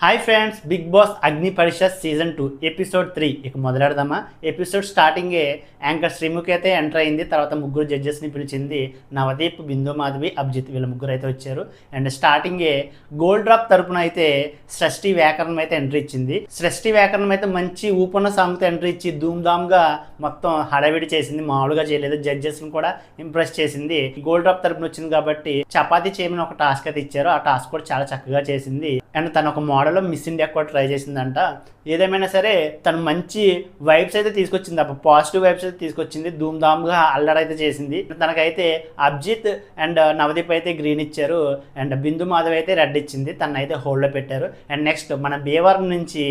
Hi friends, big boss అగ్ని పరిషత్ season 2 episode 3 ఇక మొదలెడదామా. Episode స్టార్టింగే యాంకర్ శ్రీముఖి అయితే ఎంటర్ అయింది. తర్వాత ముగ్గురు జడ్జెస్ని పిలిచింది. నవదీప్, బిందు మాధవి, అభిజిత్ వీళ్ళ ముగ్గురు అయితే వచ్చారు. అండ్ స్టార్టింగే గోల్డ్ డ్రాప్ తరపున అయితే సృష్టి వ్యాకరణం అయితే ఎంట్రీ ఇచ్చింది. సృష్టి వ్యాకరణం అయితే మంచి ఊపన్న సాంగ్తో ఎంట్రీ ఇచ్చి ధూమ్ధామ్గా మొత్తం హడావిడి చేసింది. మామూలుగా చేయలేదు, జడ్జెస్ని కూడా ఇంప్రెస్ చేసింది. గోల్డ్ డ్రాప్ తరపున వచ్చింది కాబట్టి చపాతీ చేయమని ఒక టాస్క్ అయితే ఇచ్చారు. ఆ టాస్క్ కూడా చాలా చక్కగా చేసింది. అండ్ తను ఒక మోడల్లో మిస్ ఇండియా కూడా ట్రై చేసిందంట. ఏదేమైనా సరే తను మంచి వైబ్స్ అయితే తీసుకొచ్చింది, అప్పుడు పాజిటివ్ వైబ్స్ అయితే తీసుకొచ్చింది. ధూమ్ధామ్గా అల్లడైతే చేసింది. తనకైతే అభిజిత్ అండ్ నవదీప్ అయితే గ్రీన్ ఇచ్చారు. అండ్ బిందు మాధవ్ అయితే రెడ్ ఇచ్చింది. తనైతే హోల్డ్లో పెట్టారు. అండ్ నెక్స్ట్ మన భీమవరం నుంచి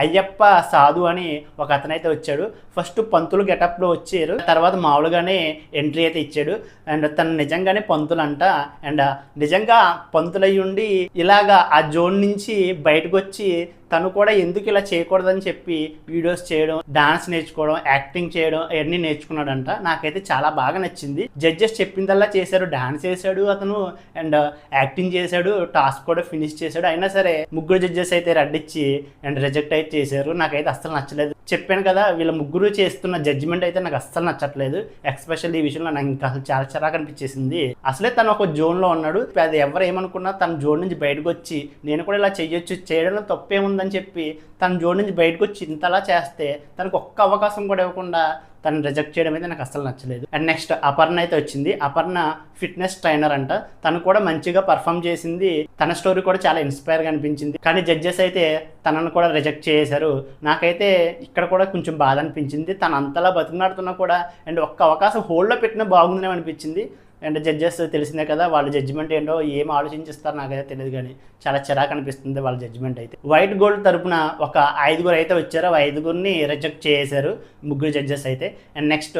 అయ్యప్ప సాధు అని ఒక అతనైతే వచ్చాడు. ఫస్ట్ పంతులు గెటప్లో వచ్చారు, తర్వాత మామూలుగానే ఎంట్రీ అయితే ఇచ్చాడు. అండ్ తను నిజంగానే పంతులంట. అండ్ నిజంగా పంతులయ్యి ఉండి ఇలాగా ఆ జోన్ నుంచి బయటకు వచ్చి తను కూడా ఎందుకు ఇలా చేయకూడదని చెప్పి వీడియోస్ చేయడం, డాన్స్ నేర్చుకోవడం, యాక్టింగ్ చేయడం అవన్నీ నేర్చుకున్నాడంట. నాకైతే చాలా బాగా నచ్చింది. జడ్జెస్ చెప్పిందల్లా చేశారు. డాన్స్ చేశాడు అతను, అండ్ యాక్టింగ్ చేశాడు, టాస్క్ కూడా ఫినిష్ చేశాడు. అయినా సరే ముగ్గురు జడ్జెస్ అయితే రెడ్ ఇచ్చి అండ్ రిజెక్ట్ అయితే చేశారు. నాకైతే అస్సలు నచ్చలేదు. చెప్పాను కదా, వీళ్ళ ముగ్గురు చేస్తున్న జడ్జిమెంట్ అయితే నాకు అస్సలు నచ్చట్లేదు. ఎక్స్పెషల్లీ ఈ విషయంలో నాకు ఇంకా అసలు చాలా చిరాకు అనిపించేసింది. అసలే తను ఒక జోన్లో ఉన్నాడు. అది ఎవరు ఏమనుకున్నా తన జోన్ నుంచి బయటకు వచ్చి నేను కూడా ఇలా చేయొచ్చు, చేయడంలో తప్పేముందని చెప్పి తన జోన్ నుంచి బయటకు వచ్చి ఇంతలా చేస్తే తనకు ఒక్క అవకాశం కూడా ఇవ్వకుండా తను రిజెక్ట్ చేయడం అయితే నాకు అస్సలు నచ్చలేదు. అండ్ నెక్స్ట్ అపర్ణ అయితే వచ్చింది. అపర్ణ ఫిట్నెస్ ట్రైనర్ అంట. తను కూడా మంచిగా పర్ఫామ్ చేసింది. తన స్టోరీ కూడా చాలా ఇన్స్పైర్గా అనిపించింది. కానీ జడ్జెస్ అయితే తనను కూడా రిజెక్ట్ చేశారు. నాకైతే ఇక్కడ కూడా కొంచెం బాధ అనిపించింది. తను అంతలా బతికినాడుతున్నా కూడా అండ్ ఒక్క అవకాశం హోల్డ్లో పెట్టినా బాగుందని అనిపించింది. అండ్ జడ్జెస్ తెలిసిందే కదా, వాళ్ళ జడ్జిమెంట్ ఏంటో ఏం ఆలోచించిస్తారు నాకైతే తెలియదు, కానీ చాలా చిరాకు అనిపిస్తుంది వాళ్ళ జడ్జిమెంట్ అయితే. వైట్ గోల్డ్ తరపున ఒక 5గురు అయితే వచ్చారు. 5గురిని రిజెక్ట్ చేశారు ముగ్గురు జడ్జెస్ అయితే. అండ్ నెక్స్ట్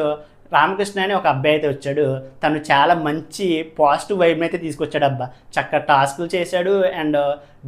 రామకృష్ణ అని ఒక అబ్బాయి అయితే వచ్చాడు. తను చాలా మంచి పాజిటివ్ వైబ్ని అయితే తీసుకొచ్చాడు. అబ్బా చక్కగా టాస్కులు చేశాడు అండ్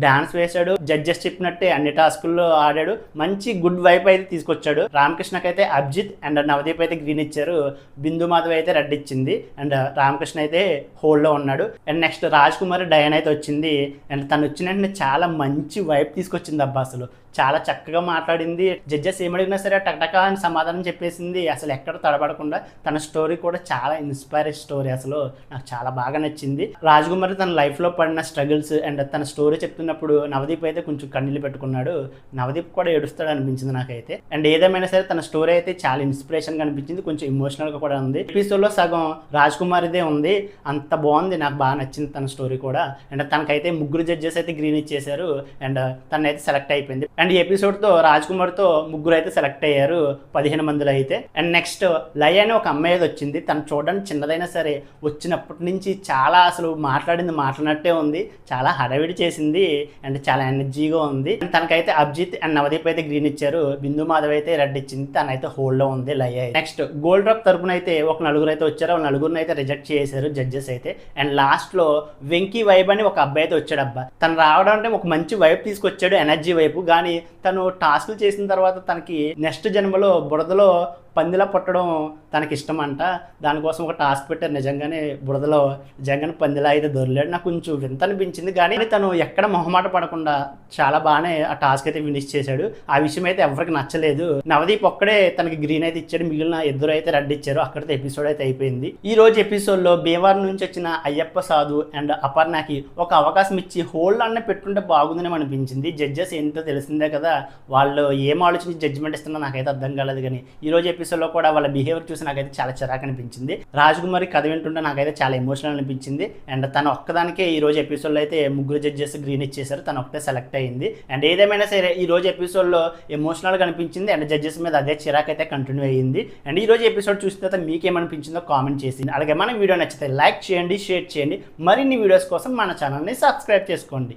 డాన్స్ వేశాడు. జడ్జెస్ చెప్పినట్టే అన్ని టాస్కుల్లో ఆడాడు. మంచి గుడ్ వైబ్ అయితే తీసుకొచ్చాడు. రామకృష్ణకి అయితే అభిజిత్ అండ్ నవదీప్ అయితే గ్రీన్ ఇచ్చారు. బిందు మాధవ్ అయితే రెడ్ ఇచ్చింది. అండ్ రామకృష్ణ అయితే హోల్డ్లో ఉన్నాడు. And next Raj Kumar Diane అయితే వచ్చింది. అండ్ తను వచ్చిన వెంటనే చాలా మంచి వైబ్ తీసుకొచ్చింది. అబ్బా అసలు చాలా చక్కగా మాట్లాడింది. జడ్జెస్ ఏమడిగినా సరే టక్టకా అని సమాధానం చెప్పేసింది. అసలు ఎక్కడ తడబడకుండా తన స్టోరీ కూడా చాలా ఇన్స్పైరింగ్ స్టోరీ. అసలు నాకు చాలా బాగా నచ్చింది. రాజ్ కుమార్ తన లైఫ్లో పడిన స్ట్రగుల్స్ అండ్ తన స్టోరీ చెప్తున్నప్పుడు నవదీప్ అయితే కొంచెం కన్నీళ్ళు పెట్టుకున్నాడు. నవదీప్ కూడా ఏడుస్తాడు అనిపించింది నాకైతే. అండ్ ఏదేమైనా సరే తన స్టోరీ అయితే చాలా ఇన్స్పిరేషన్గా అనిపించింది. కొంచెం ఇమోషనల్గా కూడా ఉంది. ఎపిసోడ్లో సగం రాజ్ కుమార్ ఇదే ఉంది. అంత బాగుంది, నాకు బాగా నచ్చింది తన స్టోరీ కూడా. అండ్ తనకైతే ముగ్గురు జడ్జెస్ అయితే గ్రీన్ ఇచ్చేశారు. అండ్ తనైతే సెలెక్ట్ అయిపోయింది. అండ్ ఈ ఎపిసోడ్తో రాజ్ కుమార్తో ముగ్గురు అయితే సెలెక్ట్ అయ్యారు 15 మందిలో అయితే. అండ్ నెక్స్ట్ లయ అని ఒక అమ్మాయి అయితే వచ్చింది. తను చూడడానికి చిన్నదైనా సరే వచ్చినప్పటి నుంచి చాలా అసలు మాట్లాడినట్టే ఉంది. చాలా హడావిడి చేసింది అండ్ చాలా ఎనర్జీగా ఉంది. తనకైతే అభిజిత్ అండ్ నవదీప్ అయితే గ్రీన్ ఇచ్చారు. బిందు మాధవ్ అయితే రెడ్ ఇచ్చింది. తనైతే హోల్డ్లో ఉంది లయ. నెక్స్ట్ గోల్డ్ డ్రాప్ తరపున అయితే ఒక 4 అయితే వచ్చారు. ఆ 4 అయితే రిజెక్ట్ చేశారు జడ్జెస్ అయితే. అండ్ లాస్ట్లో వెంకీ వైబ్ అని ఒక అబ్బాయి అయితే వచ్చాడు. అబ్బా తను రావడం అంటే ఒక మంచి వైబ్ తీసుకొచ్చాడు, ఎనర్జీ వైపు. కానీ తను టాస్క్లు చేసిన తర్వాత తనకి నెక్స్ట్ జన్మలో బురదలో పందిలా పుట్టడం తనకి ఇష్టం అంట. దానికోసం ఒక టాస్క్ పెట్టారు. నిజంగానే బురదలో నిజంగానే పందిలా అయితే దొరికాడు. నాకు కొంచెం వింత అనిపించింది. కానీ తను ఎక్కడ మొహమాట పడకుండా చాలా బాగానే ఆ టాస్క్ అయితే ఫినిష్ చేశాడు. ఆ విషయం అయితే ఎవరికి నచ్చలేదు. నవదీప్ ఒక్కడే తనకి గ్రీన్ అయితే ఇచ్చాడు. మిగిలిన 2 అయితే రెడ్ ఇచ్చారు. అక్కడితో ఎపిసోడ్ అయితే అయిపోయింది. ఈ రోజు ఎపిసోడ్లో భీమవరం నుంచి వచ్చిన అయ్యప్ప సాధు అండ్ అపర్ణకి ఒక అవకాశం ఇచ్చి హోల్డ్ అన్న పెట్టుంటే బాగుందని అనిపించింది. జడ్జెస్ ఏంటో తెలిసిందే కదా, వాళ్ళు ఏం ఆలోచించి జడ్జిమెంట్ ఇస్తున్నా నాకైతే అర్థం కాలేదు. కానీ ఈ రోజు ఎపిసోడ్లో కూడా వాళ్ళ బిహేవియర్ చూసి నాకైతే చాలా చిరాకు అనిపించింది. రాజ్ కుమారి కథ వింటుంటే నాకైతే చాలా ఎమోషనల్ అనిపించింది. అండ్ తను ఒక్కదానికే ఈ రోజు ఎపిసోడ్లో అయితే ముగ్గురు జడ్జెస్ గ్రీన్ ఇచ్చేసారు. తను ఒక్కటే సెలెక్ట్ అయింది. అండ్ ఏదేమైనా సరే ఈ రోజు ఎపిసోడ్లో ఎమోషనల్గా అనిపించింది. అండ్ జడ్జెస్ మీద అదే చిరాకు అయితే కంటిన్యూ అయ్యింది. అండ్ ఈ రోజు ఎపిసోడ్ చూసిన తర్వాత మీకేమనిపించిందో కామెంట్ చేసింది. అలాగే మన వీడియో నచ్చితే లైక్ చేయండి, షేర్ చేయండి. మరిన్ని వీడియోస్ కోసం మన ఛానల్ని సబ్స్క్రైబ్ చేసుకోండి.